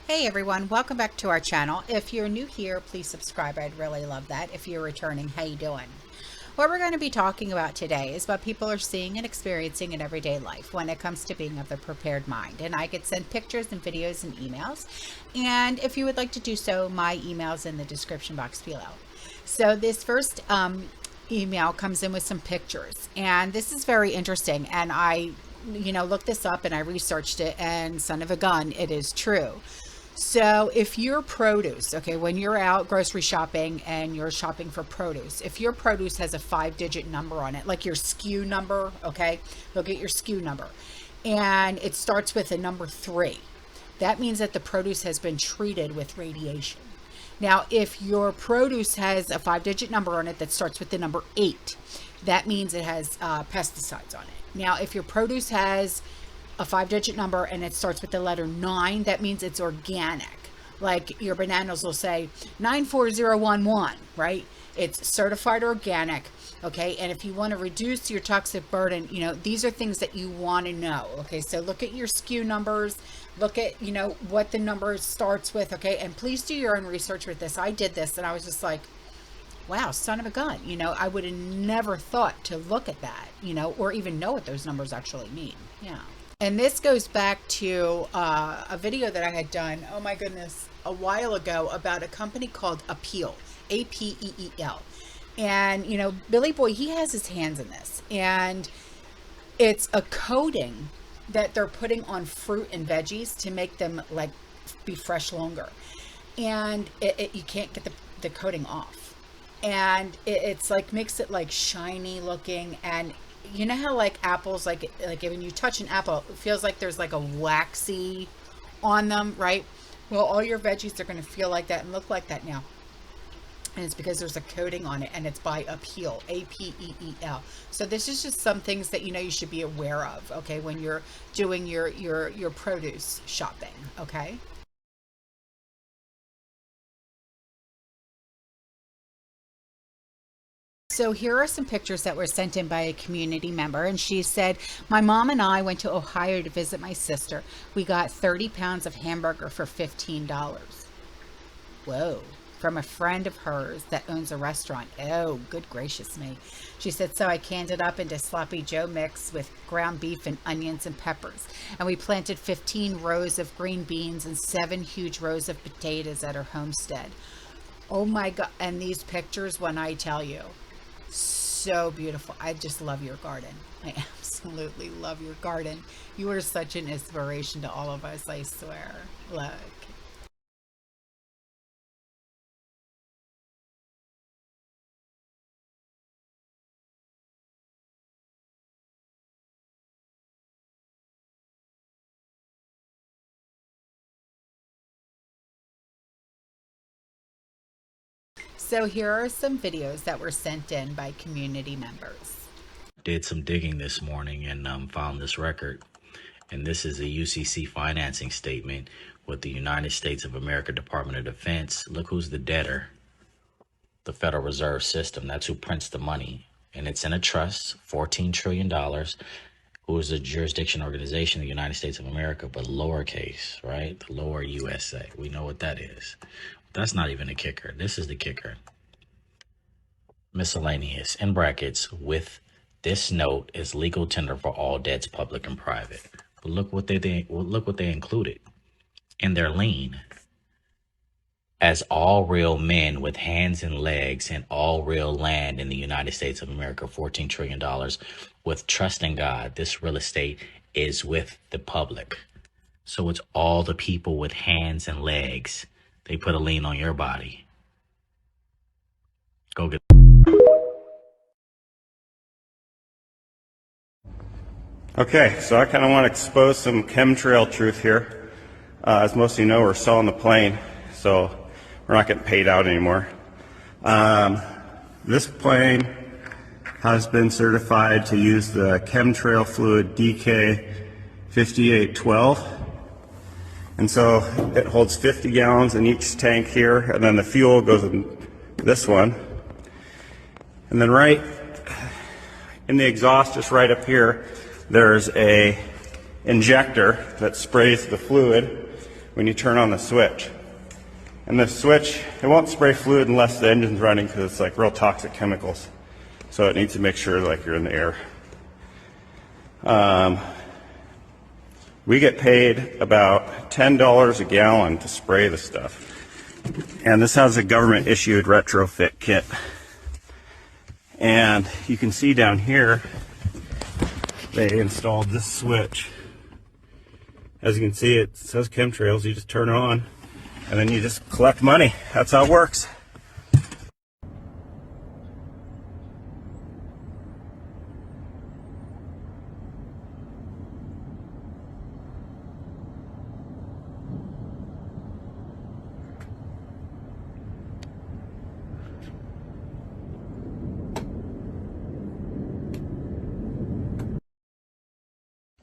Hey everyone, welcome back to our channel. If you're new here, please subscribe. I'd really love that. If you're returning, how you doing? What we're going to be talking about today is what people are seeing and experiencing in everyday life when it comes to being of the prepared mind. And I get sent pictures and videos and emails. And if you would like to do so, my email's in the description box below. So this first email comes in with some pictures. And this is very interesting. And I looked this up and I researched it, and son of a gun, it is true. So if your produce, okay, when you're out grocery shopping and you're shopping for produce, if your produce has a 5-digit number on it, like your SKU number, okay, look at your SKU number, and it starts with a number 3, that means that the produce has been treated with radiation. Now, if your produce has a 5-digit number on it that starts with the number 8, that means it has pesticides on it. Now, if your produce has a 5-digit number and it starts with the letter 9, that means it's organic. Like your bananas will say 94011, right? It's certified organic, okay? And if you want to reduce your toxic burden, these are things that you want to know, okay? So look at your SKU numbers, look at, what the number starts with, okay? And please do your own research with this. I did this and I was just like, wow, son of a gun. I would have never thought to look at that, or even know what those numbers actually mean. Yeah. And this goes back to a video that I had done, oh my goodness, a while ago about a company called Apeel, A-P-E-E-L. And, Billy Boy, he has his hands in this. And it's a coating that they're putting on fruit and veggies to make them, like, be fresh longer. And you can't get the coating off. And it's like, makes it, like, shiny looking. And you know how like apples, like when you touch an apple, it feels like there's like a waxy on them, right? Well, all your veggies are going to feel like that and look like that now. And it's because there's a coating on it, and it's by Apeel, A-P-E-E-L. So this is just some things that you should be aware of, okay, when you're doing your produce shopping, okay? So here are some pictures that were sent in by a community member, and she said, my mom and I went to Ohio to visit my sister. We got 30 pounds of hamburger for $15. Whoa. From a friend of hers that owns a restaurant. Oh, good gracious me. She said, so I canned it up into sloppy Joe mix with ground beef and onions and peppers. And we planted 15 rows of green beans and 7 huge rows of potatoes at her homestead. Oh my God. And these pictures, when I tell you, so beautiful. I just love your garden. I absolutely love your garden. You are such an inspiration to all of us, I swear. Look. So here are some videos that were sent in by community members. Did some digging this morning and found this record. And this is a UCC financing statement with the United States of America Department of Defense. Look who's the debtor. The Federal Reserve System. That's who prints the money. And it's in a trust, $14 trillion. Who is a jurisdiction organization of the United States of America, but lowercase, right? The lower USA. We know what that is. That's not even a kicker. This is the kicker. Miscellaneous, in brackets, with this note is legal tender for all debts, public and private. But look what they included in their lien. As all real men with hands and legs and all real land in the United States of America, $14 trillion, with trust in God, this real estate is with the public. So it's all the people with hands and legs. They put a lien on your body. Go get. Okay, so I kind of want to expose some chemtrail truth here. As most of you know, we're selling the plane, so we're not getting paid out anymore. This plane has been certified to use the chemtrail fluid DK5812. And so it holds 50 gallons in each tank here, and then the fuel goes in this one. And then right in the exhaust, just right up here, there's a injector that sprays the fluid when you turn on the switch. And the switch, it won't spray fluid unless the engine's running because it's like real toxic chemicals. So it needs to make sure like you're in the air. We get paid about $10 a gallon to spray the stuff. And this has a government issued retrofit kit. And you can see down here, they installed this switch. As you can see, it says chemtrails. You just turn it on and then you just collect money. That's how it works.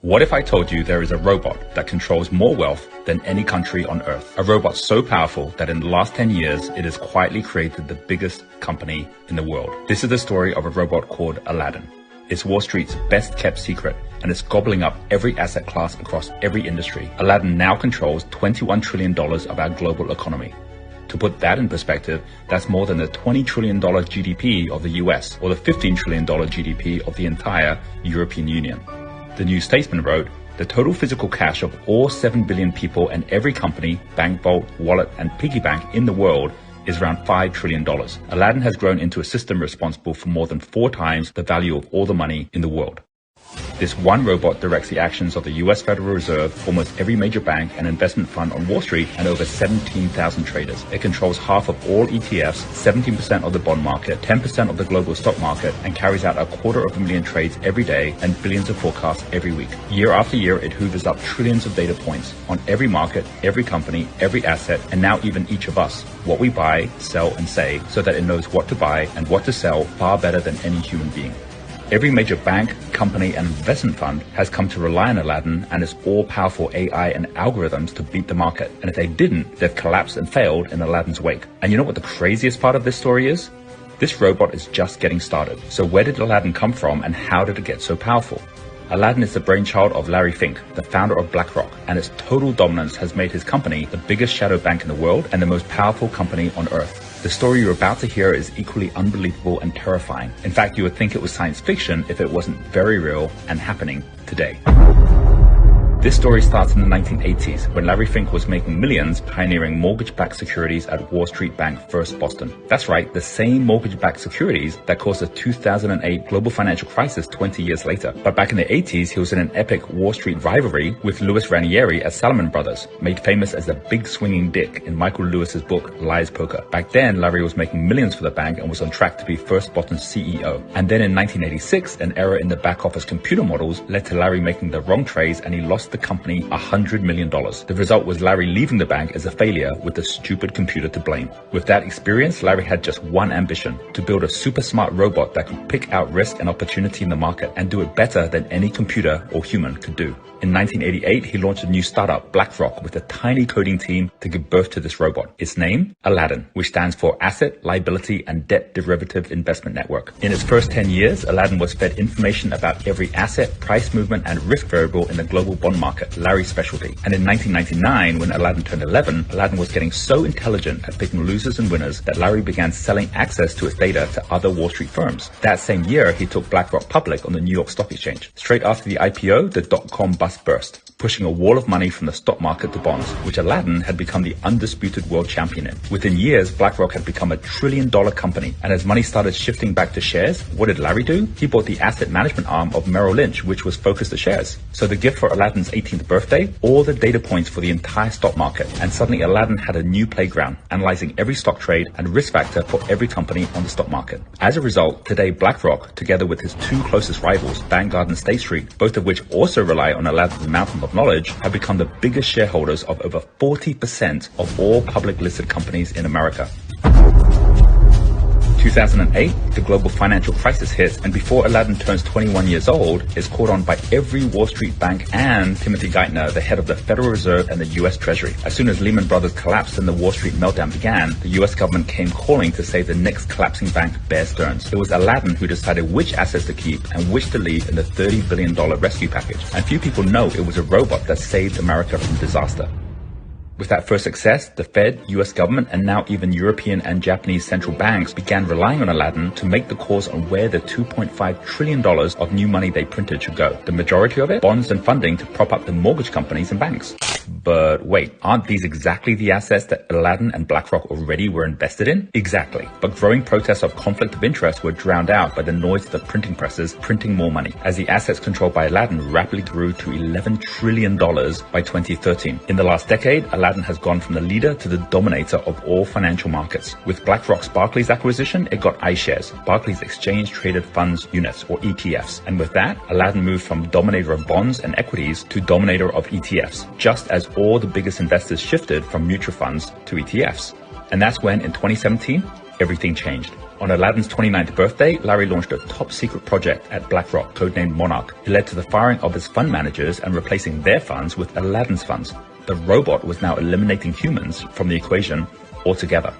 What if I told you there is a robot that controls more wealth than any country on earth? A robot so powerful that in the last 10 years, it has quietly created the biggest company in the world. This is the story of a robot called Aladdin. It's Wall Street's best kept secret, and it's gobbling up every asset class across every industry. Aladdin now controls $21 trillion of our global economy. To put that in perspective, that's more than the $20 trillion GDP of the US or the $15 trillion GDP of the entire European Union. The New Statesman wrote, the total physical cash of all 7 billion people and every company, bank vault, wallet, and piggy bank in the world is around $5 trillion. Aladdin has grown into a system responsible for more than 4 times the value of all the money in the world. This one robot directs the actions of the US Federal Reserve, almost every major bank and investment fund on Wall Street, and over 17,000 traders. It controls half of all ETFs, 17% of the bond market, 10% of the global stock market, and carries out 250,000 trades every day and billions of forecasts every week. Year after year, it hoovers up trillions of data points on every market, every company, every asset, and now even each of us, what we buy, sell, and say, so that it knows what to buy and what to sell far better than any human being. Every major bank, company, and investment fund has come to rely on Aladdin and its all-powerful AI and algorithms to beat the market. And if they didn't, they've collapsed and failed in Aladdin's wake. And you know what the craziest part of this story is? This robot is just getting started. So where did Aladdin come from and how did it get so powerful? Aladdin is the brainchild of Larry Fink, the founder of BlackRock, and its total dominance has made his company the biggest shadow bank in the world and the most powerful company on earth. The story you're about to hear is equally unbelievable and terrifying. In fact, you would think it was science fiction if it wasn't very real and happening today. This story starts in the 1980s when Larry Fink was making millions pioneering mortgage-backed securities at Wall Street Bank First Boston. That's right, the same mortgage-backed securities that caused the 2008 global financial crisis 20 years later. But back in the 80s, he was in an epic Wall Street rivalry with Louis Ranieri at Salomon Brothers, made famous as the big swinging dick in Michael Lewis's book Liar's Poker. Back then, Larry was making millions for the bank and was on track to be First Boston's CEO. And then in 1986, an error in the back office computer models led to Larry making the wrong trades and he lost the company $100 million. The result was Larry leaving the bank as a failure with the stupid computer to blame. With that experience, Larry had just one ambition: to build a super smart robot that could pick out risk and opportunity in the market and do it better than any computer or human could do. In 1988, he launched a new startup, BlackRock, with a tiny coding team to give birth to this robot. Its name, Aladdin, which stands for Asset, Liability, and Debt Derivative Investment Network. In its first 10 years, Aladdin was fed information about every asset, price movement, and risk variable in the global bond market, Larry's specialty. And in 1999, when Aladdin turned 11, Aladdin was getting so intelligent at picking losers and winners that Larry began selling access to its data to other Wall Street firms. That same year, he took BlackRock public on the New York Stock Exchange. Straight after the IPO, the dot-com bust burst, pushing a wall of money from the stock market to bonds, which Aladdin had become the undisputed world champion in. Within years, BlackRock had become $1 trillion company, and as money started shifting back to shares, what did Larry do? He bought the asset management arm of Merrill Lynch, which was focused to shares. So the gift for Aladdin's 18th birthday, all the data points for the entire stock market, and suddenly Aladdin had a new playground, analyzing every stock trade and risk factor for every company on the stock market. As a result, today BlackRock, together with his 2 closest rivals, Vanguard and State Street, both of which also rely on Aladdin's mountain of knowledge, have become the biggest shareholders of over 40% of all public listed companies in America. 2008, the global financial crisis hits, and before Aladdin turns 21 years old, is called on by every Wall Street bank and Timothy Geithner, the head of the Federal Reserve and the US Treasury. As soon as Lehman Brothers collapsed and the Wall Street meltdown began, the US government came calling to save the next collapsing bank, Bear Stearns. It was Aladdin who decided which assets to keep and which to leave in the $30 billion rescue package. And few people know it was a robot that saved America from disaster. With that first success, the Fed, US government, and now even European and Japanese central banks began relying on Aladdin to make the calls on where the $2.5 trillion of new money they printed should go. The majority of it, bonds and funding to prop up the mortgage companies and banks. But wait, aren't these exactly the assets that Aladdin and BlackRock already were invested in? Exactly. But growing protests of conflict of interest were drowned out by the noise of the printing presses printing more money, as the assets controlled by Aladdin rapidly grew to $11 trillion by 2013. In the last decade, Aladdin has gone from the leader to the dominator of all financial markets. With BlackRock's Barclays acquisition, it got iShares, Barclays Exchange Traded Funds Units, or ETFs. And with that, Aladdin moved from dominator of bonds and equities to dominator of ETFs, just as all the biggest investors shifted from mutual funds to ETFs. And that's when, in 2017, everything changed. On Aladdin's 29th birthday, Larry launched a top-secret project at BlackRock, codenamed Monarch. It led to the firing of his fund managers and replacing their funds with Aladdin's funds. The robot was now eliminating humans from the equation altogether.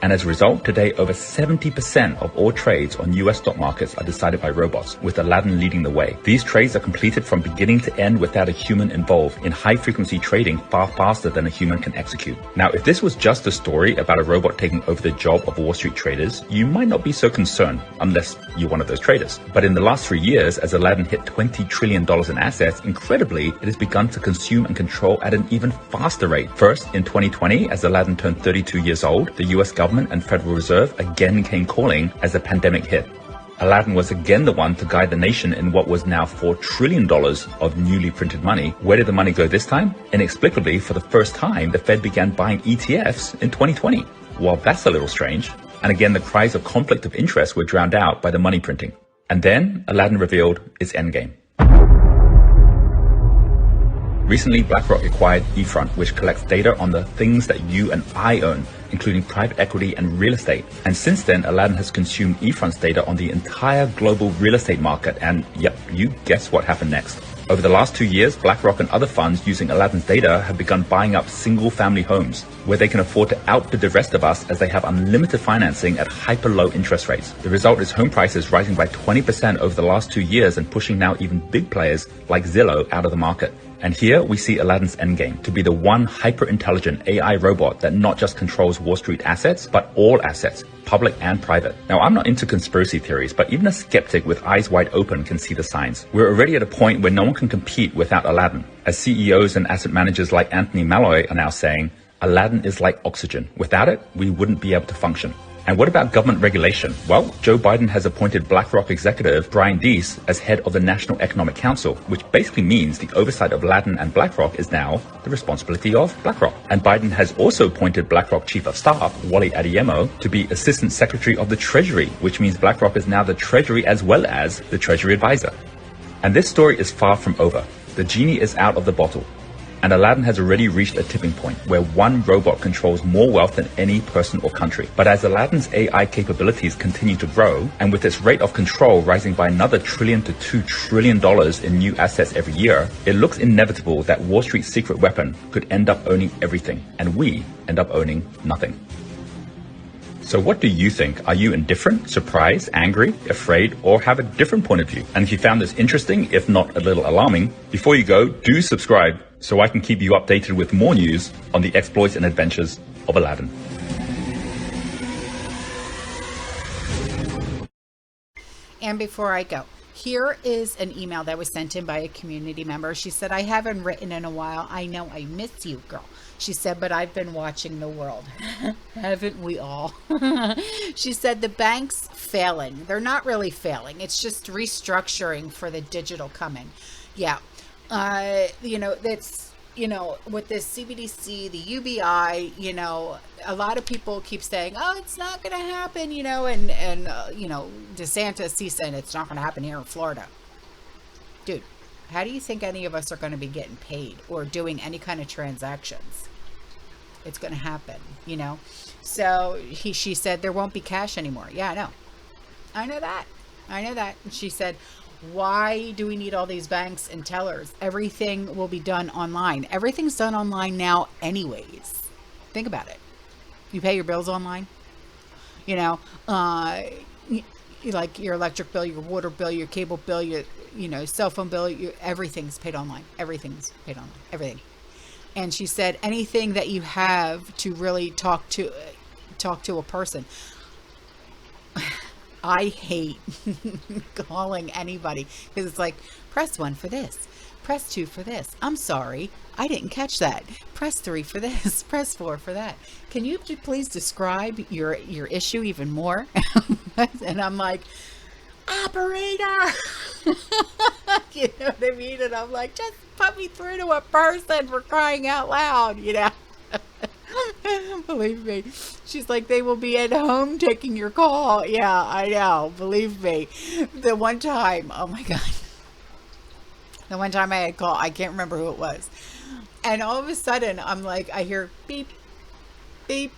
And as a result, today over 70% of all trades on US stock markets are decided by robots, with Aladdin leading the way. These trades are completed from beginning to end without a human involved, in high-frequency trading far faster than a human can execute. Now, if this was just a story about a robot taking over the job of Wall Street traders, you might not be so concerned, unless you're one of those traders. But in the last 3 years, as Aladdin hit $20 trillion in assets, incredibly, it has begun to consume and control at an even faster rate. First, in 2020, as Aladdin turned 32 years old, the US government and Federal Reserve again came calling as the pandemic hit. Aladdin was again the one to guide the nation in what was now $4 trillion of newly printed money. Where did the money go this time? Inexplicably, for the first time, the Fed began buying ETFs in 2020. Well, that's a little strange. And again, the cries of conflict of interest were drowned out by the money printing. And then Aladdin revealed its endgame. Recently, BlackRock acquired eFront, which collects data on the things that you and I own, including private equity and real estate. And since then, Aladdin has consumed eFront's data on the entire global real estate market. And yep, you guess what happened next. Over the last 2 years, BlackRock and other funds using Aladdin's data have begun buying up single-family homes, where they can afford to outbid the rest of us as they have unlimited financing at hyper-low interest rates. The result is home prices rising by 20% over the last 2 years and pushing now even big players like Zillow out of the market. And here we see Aladdin's endgame, to be the one hyper-intelligent AI robot that not just controls Wall Street assets, but all assets, public and private. Now, I'm not into conspiracy theories, but even a skeptic with eyes wide open can see the signs. We're already at a point where no one can compete without Aladdin. As CEOs and asset managers like Anthony Malloy are now saying, Aladdin is like oxygen. Without it, we wouldn't be able to function. And what about government regulation? Well, Joe Biden has appointed BlackRock executive Brian Deese as head of the National Economic Council, which basically means the oversight of Aladdin and BlackRock is now the responsibility of BlackRock. And Biden has also appointed BlackRock Chief of Staff, Wally Adeyemo, to be Assistant Secretary of the Treasury, which means BlackRock is now the Treasury as well as the Treasury Advisor. And this story is far from over. The genie is out of the bottle. And Aladdin has already reached a tipping point where one robot controls more wealth than any person or country. But as Aladdin's AI capabilities continue to grow, and with its rate of control rising by another $1 trillion to $2 trillion in new assets every year, it looks inevitable that Wall Street's secret weapon could end up owning everything, and we end up owning nothing. So what do you think? Are you indifferent, surprised, angry, afraid, or have a different point of view? And if you found this interesting, if not a little alarming, before you go, do subscribe so I can keep you updated with more news on the exploits and adventures of Aladdin. And before I go, here is an email that was sent in by a community member. She said, I haven't written in a while. I know I miss you, girl. She said, but I've been watching the world. Haven't we all? She said, the bank's failing. They're not really failing. It's just restructuring for the digital coming. Yeah. That's, with this CBDC, the UBI, a lot of people keep saying, oh, it's not going to happen, and DeSantis, he's saying it's not going to happen here in Florida. Dude, how do you think any of us are going to be getting paid or doing any kind of transactions? It's going to happen, So she said there won't be cash anymore. Yeah, I know. I know that. And she said, why do we need all these banks and tellers? Everything will be done online. Everything's done online now anyways. Think about it. You pay your bills online. Like your electric bill, your water bill, your cable bill, your cell phone bill, everything's paid online. Everything's paid online. Everything. And she said, anything that you have to really talk to a person. I hate calling anybody because it's like, press 1 for this, press 2 for this. I'm sorry, I didn't catch that. Press 3 for this, press 4 for that. Can you please describe your issue even more? And I'm like, operator. You know what I mean? And I'm like, just put me through to a person, for crying out loud, you know. Believe me. She's like, they will be at home taking your call. Yeah, I know. Believe me. The one time, oh my God. The one time I had called, I can't remember who it was. And all of a sudden, I'm like, I hear beep, beep,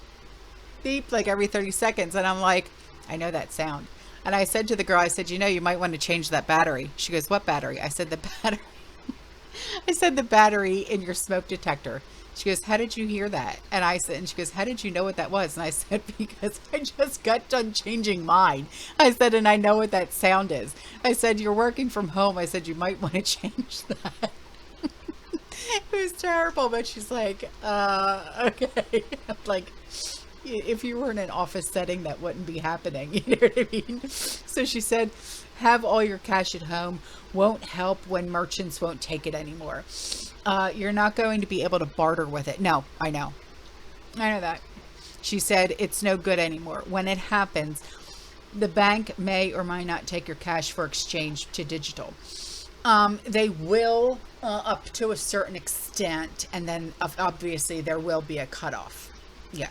beep, like every 30 seconds. And I'm like, I know that sound. And I said to the girl, I said, you know, you might want to change that battery. She goes, what battery? I said, the battery. I said, the battery in your smoke detector. She goes, how did you hear that? And I said, and she goes, how did you know what that was? And I said, because I just got done changing mine. I said, and I know what that sound is. I said, you're working from home. I said, you might want to change that. It was terrible, but she's like, okay. I'm like, if you were in an office setting, that wouldn't be happening. You know what I mean? So she said, have all your cash at home. Won't help when merchants won't take it anymore. You're not going to be able to barter with it. No, I know. I know that. She said, it's no good anymore. When it happens, the bank may or might not take your cash for exchange to digital. They will up to a certain extent, and then obviously there will be a cutoff. Yeah.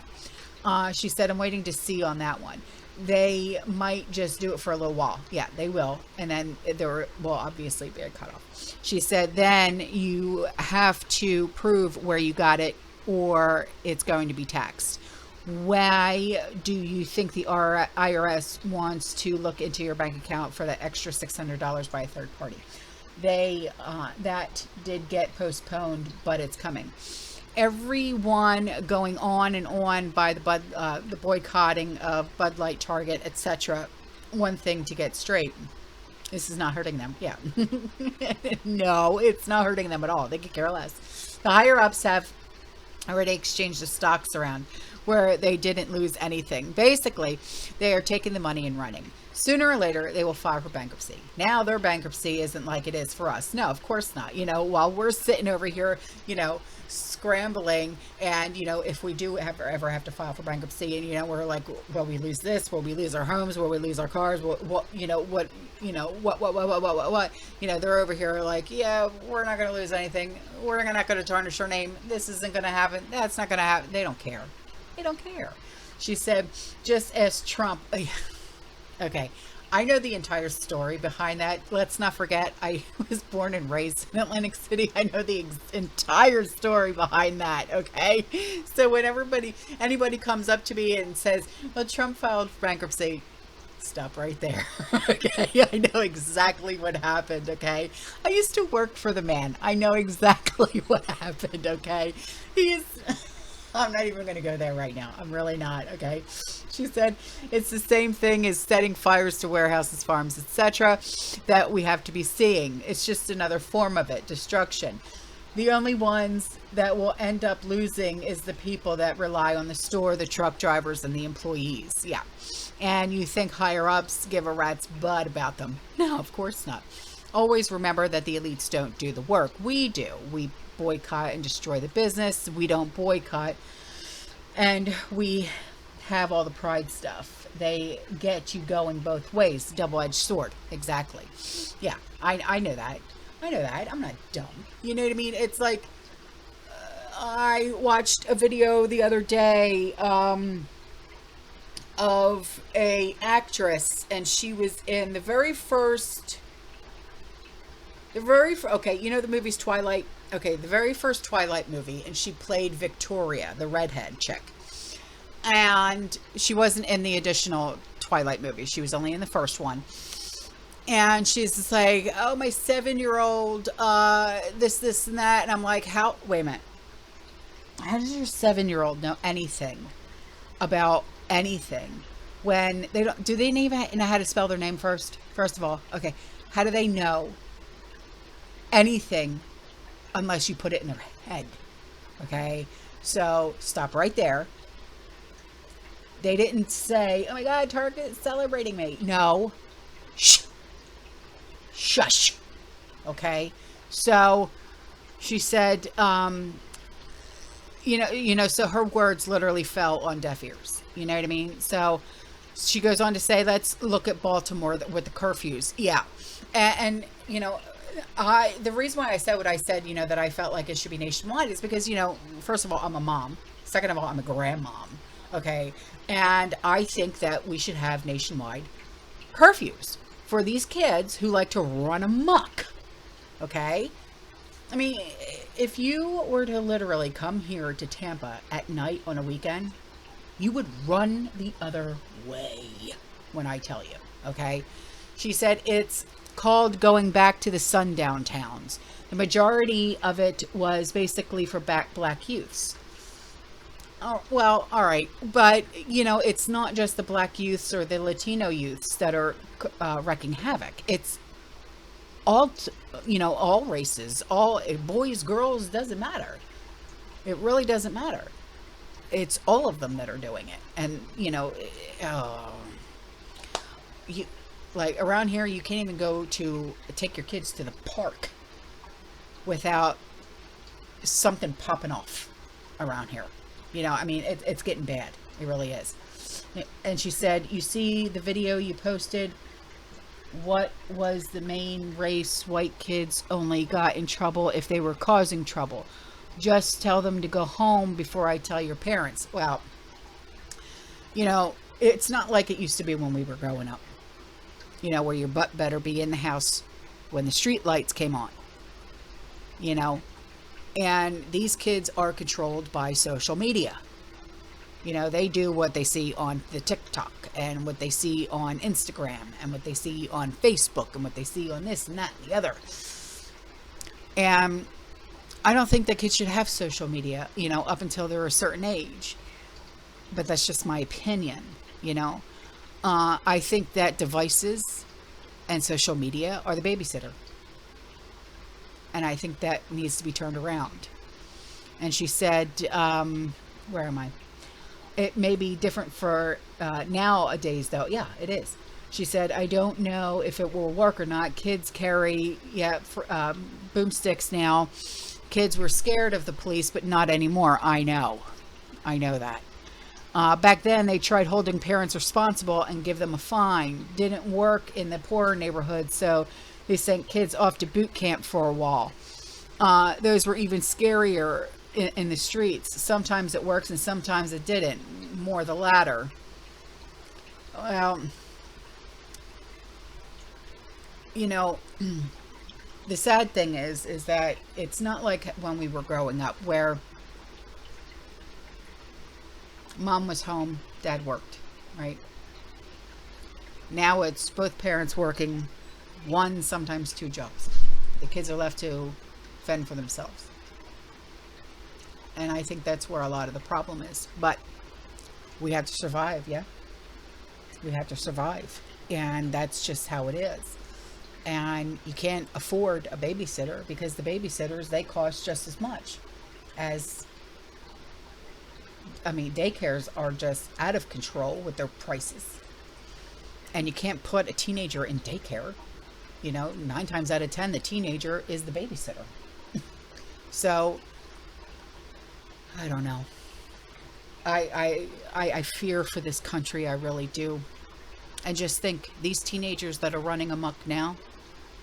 She said, I'm waiting to see on that one. They might just do it for a little while. Yeah, they will. And then there will obviously be a cutoff. She said, then you have to prove where you got it or it's going to be taxed. Why do you think the IRS wants to look into your bank account for that extra $600 by a third party? That did get postponed, but it's coming. Everyone going on and on by the boycotting of Bud Light, Target, etc. One thing to get straight: this is not hurting them. Yeah, no, it's not hurting them at all. They could care less. The higher ups have already exchanged the stocks around where they didn't lose anything. Basically, they are taking the money and running. Sooner or later, they will file for bankruptcy. Now, their bankruptcy isn't like it is for us. No, of course not. You know, while we're sitting over here, you know, scrambling, and, you know, if we do ever have to file for bankruptcy, and, you know, we're like, will we lose this? Will we lose our homes? Will we lose our cars? What, you know, what, you know, they're over here like, yeah, we're not going to lose anything. We're not going to tarnish our name. This isn't going to happen. That's not going to happen. They don't care. They don't care. She said, just as Trump... Okay, I know the entire story behind that. Let's not forget, I was born and raised in Atlantic City. I know the entire story behind that, okay? So when anybody comes up to me and says, well, Trump filed for bankruptcy, stop right there, okay? I know exactly what happened, okay? I used to work for the man. I know exactly what happened, okay? I'm not even going to go there right now. I'm really not, okay? She said it's the same thing as setting fires to warehouses, farms, etc. that we have to be seeing. It's just another form of it, destruction. The only ones that will end up losing is the people that rely on the store, the truck drivers, and the employees. Yeah. And you think higher ups give a rat's butt about them. No, of course not. Always remember that the elites don't do the work. We do. We boycott and destroy the business. We don't boycott, and we have all the pride stuff. They get you going both ways. Double-edged sword. Exactly. Yeah, I know that. I know that. I'm not dumb. You know what I mean? It's like, I watched a video the other day of a actress, and she was in the very first okay, you know the movie's Twilight? Okay, the very first Twilight movie, and she played Victoria, the redhead chick. And she wasn't in the additional Twilight movie. She was only in the first one. And she's just like, oh, my 7-year-old, this, and that. And I'm like, wait a minute. How does your 7-year-old know anything about anything when they don't, do they even know how to spell their name first? First of all, okay. How do they know anything unless you put it in their head? Okay. So stop right there. They didn't say, oh my God, Target's celebrating me. No. Shh. Shush. Okay. So she said, so her words literally fell on deaf ears. You know what I mean? So she goes on to say, let's look at Baltimore with the curfews. Yeah. And the reason why I said what I said, that I felt like it should be nationwide is because, first of all, I'm a mom. Second of all, I'm a grandmom. Okay. And I think that we should have nationwide curfews for these kids who like to run amok. Okay. I mean, if you were to literally come here to Tampa at night on a weekend, you would run the other way when I tell you, okay? She said it's called going back to the sundown towns. The majority of it was basically for black youths. Oh, well, all right. But, it's not just the black youths or the Latino youths that are wrecking havoc. It's all races, all boys, girls, doesn't matter. It really doesn't matter. It's all of them that are doing it. And, like around here, you can't even go to take your kids to the park without something popping off around here. It's getting bad. It really is. And she said, you see the video you posted? What was the main race? White kids only got in trouble if they were causing trouble. Just tell them to go home before I tell your parents. Well, it's not like it used to be when we were growing up, where your butt better be in the house when the street lights came on, and these kids are controlled by social media. They do what they see on the TikTok and what they see on Instagram and what they see on Facebook and what they see on this and that and the other. And I don't think that kids should have social media, up until they're a certain age. But that's just my opinion, I think that devices and social media are the babysitter. And I think that needs to be turned around. And she said, where am I? It may be different for nowadays, though. Yeah, it is. She said, I don't know if it will work or not. Kids carry boomsticks now. Kids were scared of the police, but not anymore. I know that. Back then, they tried holding parents responsible and give them a fine. Didn't work in the poorer neighborhoods, so they sent kids off to boot camp for a while. Those were even scarier in the streets. Sometimes it works and sometimes it didn't. More the latter. Well, the sad thing is that it's not like when we were growing up where mom was home, dad worked, right? Now it's both parents working, one, sometimes two jobs. The kids are left to fend for themselves. And I think that's where a lot of the problem is. But we have to survive, yeah? We have to survive. And that's just how it is. And you can't afford a babysitter because the babysitters, they cost just as much as, daycares are just out of control with their prices. And you can't put a teenager in daycare. 9 times out of 10, the teenager is the babysitter. So, I don't know. I fear for this country. I really do. And just think, these teenagers that are running amok now,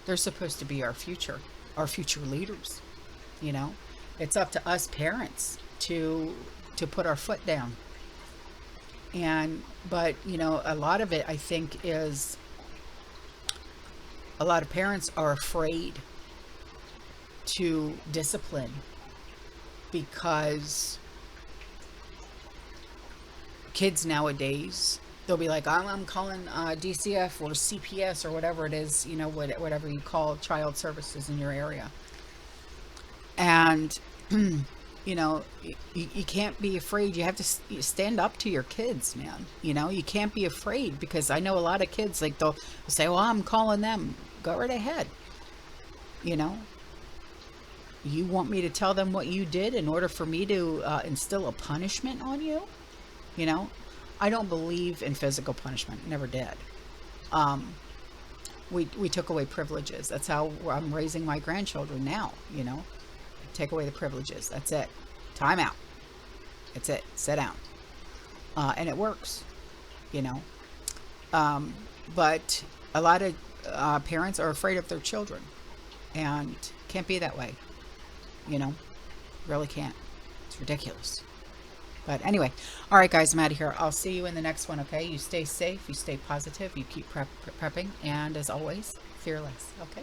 they're supposed to be our future leaders. It's up to us parents to put our foot down. But a lot of it, I think, is a lot of parents are afraid to discipline because kids nowadays, they'll be like, I'm calling DCF or CPS or whatever it is, whatever you call child services in your area. And, you can't be afraid. You have to stand up to your kids, man. You can't be afraid, because I know a lot of kids, like, they'll say, well, I'm calling them. Go right ahead. You want me to tell them what you did in order for me to instill a punishment on you? You know, I don't believe in physical punishment. Never did. We took away privileges. That's how I'm raising my grandchildren now, you know. Take away the privileges. That's it. Time out. That's it. Sit down. And it works, you know. But a lot of parents are afraid of their children. And can't be that way. You know, really can't. It's ridiculous. But anyway, all right, guys, I'm out of here. I'll see you in the next one, okay? You stay safe, you stay positive, you keep prepping, and as always, fearless, okay?